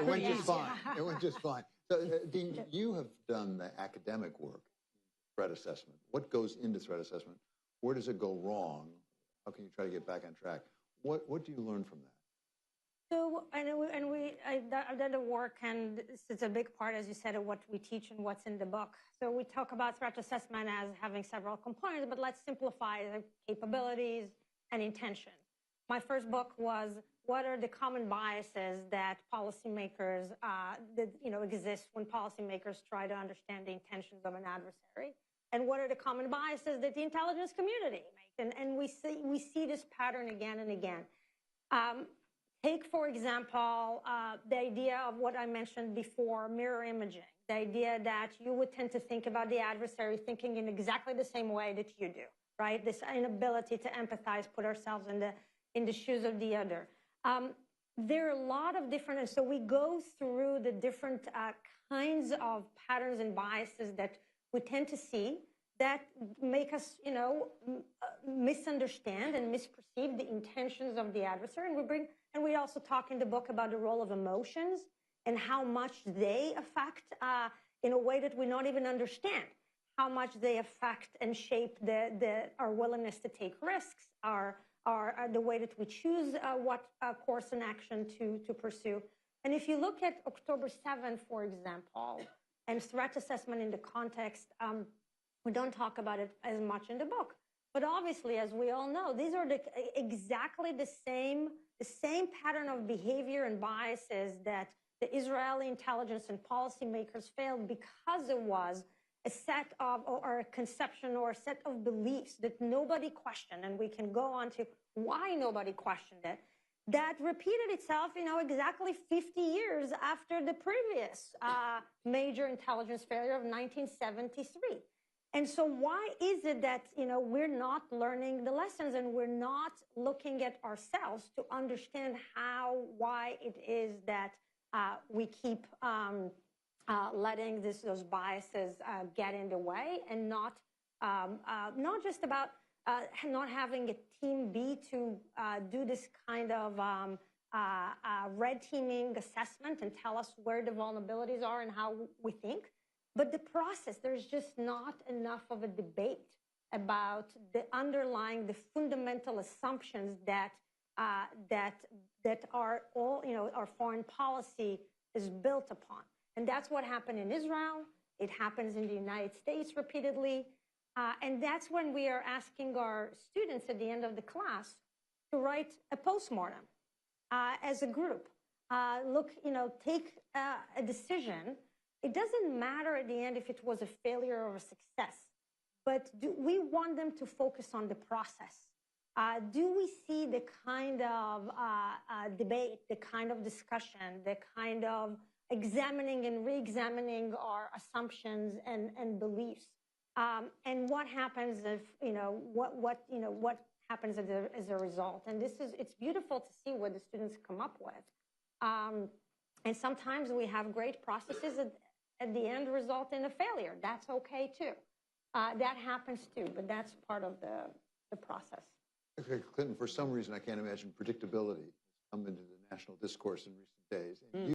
It went just fine. It went just fine. So, Dean, you have done the academic work in threat assessment. What goes into threat assessment? Where does it go wrong? How can you try to get back on track? What do you learn from that? So, I've done the work, and it's a big part, as you said, of what we teach and what's in the book. So we talk about threat assessment as having several components, but let's simplify the capabilities and intention. My first book was, what are the common biases that policymakers, exist when policymakers try to understand the intentions of an adversary? And what are the common biases that the intelligence community make? And we see this pattern again and again. Take, for example, the idea of what I mentioned before, mirror imaging. The idea that you would tend to think about the adversary thinking in exactly the same way that you do, right? This inability to empathize, put ourselves in the shoes of the other. There are a lot of different, and so we go through the different kinds of patterns and biases that we tend to see that make us, misunderstand and misperceive the intentions of the adversary. And we also talk in the book about the role of emotions and how much they affect, in a way that we don't even understand, how much they affect and shape our willingness to take risks, the way that we choose what course and action to pursue. And if you look at October 7th, for example, and threat assessment in the context, we don't talk about it as much in the book. But obviously, as we all know, these are exactly the same pattern of behavior and biases that the Israeli intelligence and policymakers failed because it was a set of, or a conception or a set of beliefs that nobody questioned, and we can go on to why nobody questioned it, that repeated itself, exactly 50 years after the previous major intelligence failure of 1973. And so why is it that, we're not learning the lessons and we're not looking at ourselves to understand why it is that we keep letting those biases get in the way, and not just about not having a team B to do this kind of red teaming assessment and tell us where the vulnerabilities are and how we think. But the process, there's just not enough of a debate about the underlying, the fundamental assumptions that are all, our foreign policy is built upon. And that's what happened in Israel. It happens in the United States repeatedly. And that's when we are asking our students at the end of the class to write a postmortem as a group. Take a decision. It doesn't matter at the end if it was a failure or a success, but we want them to focus on the process. Do we see the kind of debate, the kind of discussion, the kind of examining and re-examining our assumptions and beliefs? And what happens if, what happens as a result? And it's beautiful to see what the students come up with. And sometimes we have great processes at the end result in a failure. That's okay too. That happens too, but that's part of the process. Okay, Clinton, for some reason, I can't imagine predictability has come into the national discourse in recent days. And